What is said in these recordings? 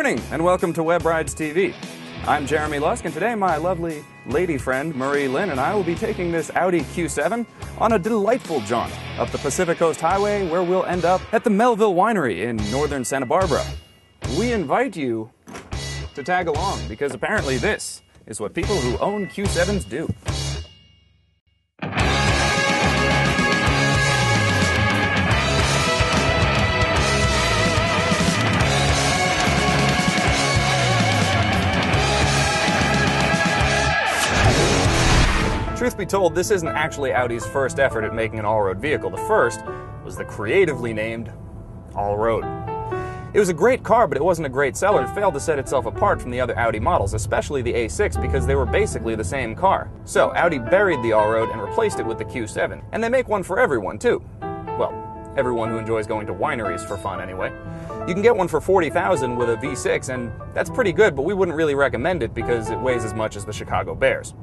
morning, and welcome to WebRidesTV. I'm Jeremy Lusk, and today my lovely lady friend Marie Lynn and I will be taking this Audi Q7 on a delightful jaunt up the Pacific Coast Highway, where we'll end up at the Melville Winery in northern Santa Barbara. We invite you to tag along, because apparently this is what people who own Q7s do. Truth be told, this isn't actually Audi's first effort at making an all-road vehicle. The first was the creatively named All-Road. It was a great car, but it wasn't a great seller. It failed to set itself apart from the other Audi models, especially the A6, because they were basically the same car. So Audi buried the All-Road and replaced it with the Q7. And they make one for everyone, too. Well, everyone who enjoys going to wineries for fun, anyway. You can get one for $40,000 with a V6, and that's pretty good, but we wouldn't really recommend it because it weighs as much as the Chicago Bears.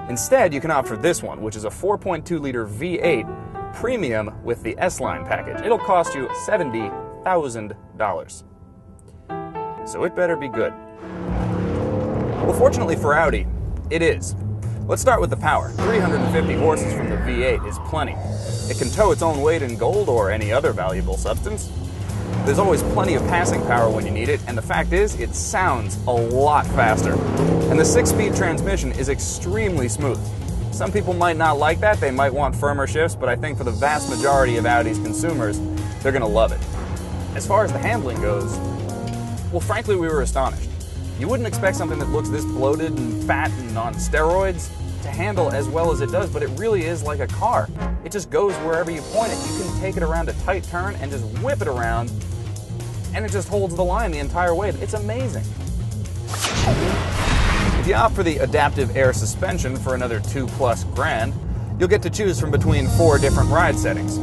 Instead, you can opt for this one, which is a 4.2-liter V8 premium with the S-Line package. It'll cost you $70,000. So it better be good. Well, fortunately for Audi, it is. Let's start with the power. 350 horses from the V8 is plenty. It can tow its own weight in gold or any other valuable substance. There's always plenty of passing power when you need it, and the fact is, it sounds a lot faster. And the 6-speed transmission is extremely smooth. Some people might not like that, they might want firmer shifts, but I think for the vast majority of Audi's consumers, they're going to love it. As far as the handling goes, well, frankly, we were astonished. You wouldn't expect something that looks this bloated and fat and on steroids to handle as well as it does, but it really is like a car. It just goes wherever you point it. You can take it around a tight turn and just whip it around, and it just holds the line the entire way. It's amazing. If you opt for the adaptive air suspension for another $2+ grand, you'll get to choose from between 4 different ride settings.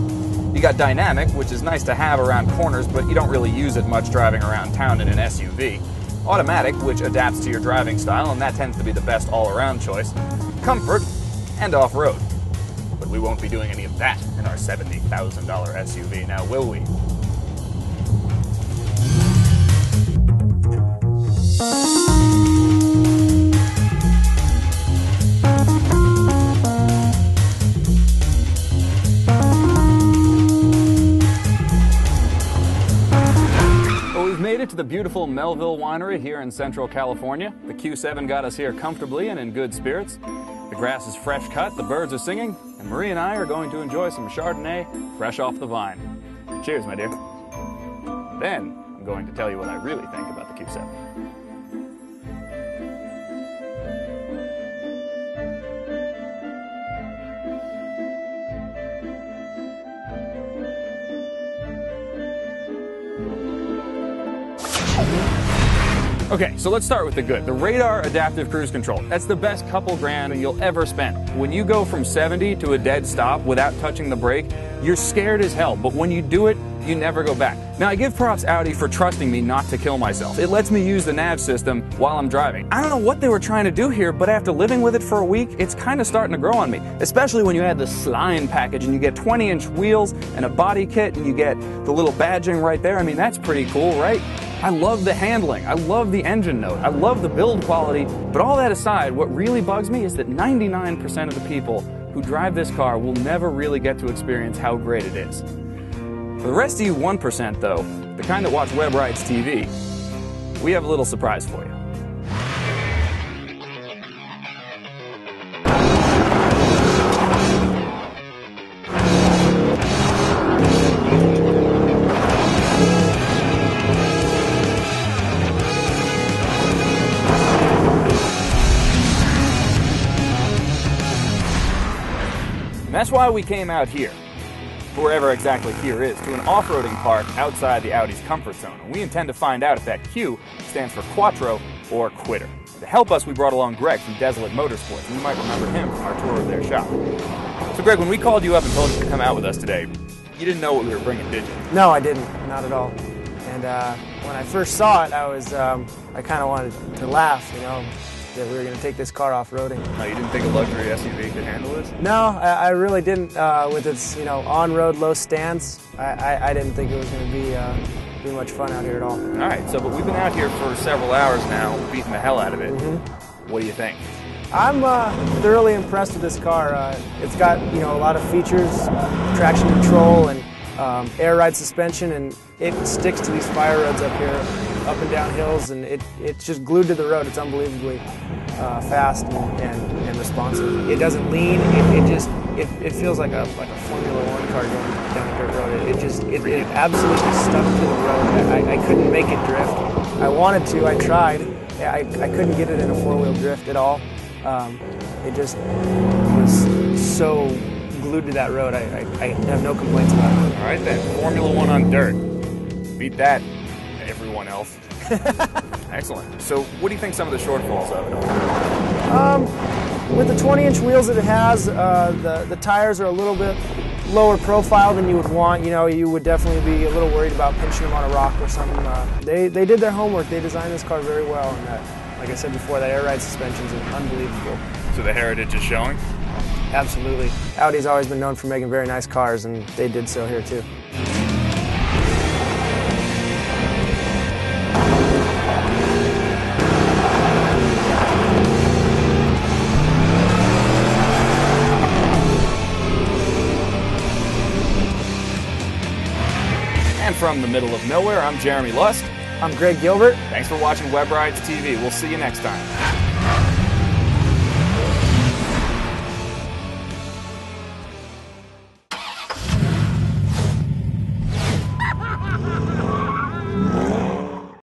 You got dynamic, which is nice to have around corners, but you don't really use it much driving around town in an SUV. Automatic, which adapts to your driving style, and that tends to be the best all-around choice. Comfort, and off-road. But we won't be doing any of that in our $70,000 SUV, now will we? To the beautiful Melville Winery here in Central California. The Q7 got us here comfortably and in good spirits. The grass is fresh cut, the birds are singing, and Marie and I are going to enjoy some Chardonnay fresh off the vine. Cheers, my dear. Then I'm going to tell you what I really think about the Q7. Okay, so let's start with the good. The radar adaptive cruise control. That's the best couple grand you'll ever spend. When you go from 70 to a dead stop without touching the brake, you're scared as hell, but when you do it, you never go back. Now, I give props Audi for trusting me not to kill myself. It lets me use the nav system while I'm driving. I don't know what they were trying to do here, but after living with it for a week, it's kind of starting to grow on me. Especially when you add the S-Line package and you get 20-inch wheels and a body kit and you get the little badging right there. I mean, that's pretty cool, right? I love the handling, I love the engine note, I love the build quality, but all that aside, what really bugs me is that 99% of the people who drive this car will never really get to experience how great it is. For the rest of you 1% though, the kind that watch WebRidesTV, we have a little surprise for you. And that's why we came out here, wherever exactly here is, to an off-roading park outside the Audi's comfort zone. And we intend to find out if that Q stands for Quattro or Quitter. To help us, we brought along Greg from Desolate Motorsports, and you might remember him from our tour of their shop. So Greg, when we called you up and told you to come out with us today, you didn't know what we were bringing, did you? No, I didn't, not at all. And when I first saw it, I kind of wanted to laugh, you know, that we were going to take this car off-roading. Oh, you didn't think a luxury SUV could handle this? No, I really didn't. With its, on-road low stance, I didn't think it was going to be be much fun out here at all. All right, so but we've been out here for several hours now, beating the hell out of it. What do you think? I'm thoroughly impressed with this car. It's got, you know, a lot of features, traction control and air ride suspension, and it sticks to these fire roads up here, up and down hills, and it's just glued to the road. It's unbelievably fast and responsive. It doesn't lean. It feels like a Formula One car going down a dirt road. It absolutely stuck to the road. I couldn't make it drift. I wanted to. I tried. I couldn't get it in a four-wheel drift at all. It just was so glued to that road. I have no complaints about it. All right then, Formula One on dirt. Beat that, everyone else. Excellent. So what do you think some of the shortfalls of it are? With the 20-inch wheels that it has, the tires are a little bit lower profile than you would want. You know, you would definitely be a little worried about pinching them on a rock or something. They did their homework. They designed this car very well, and like I said before, that air ride suspension is unbelievable. So the heritage is showing? Absolutely. Audi's always been known for making very nice cars, and they did so here too. And from the middle of nowhere, I'm Jeremy Lust. I'm Greg Gilbert. Thanks for watching WebRidesTV. We'll see you next time.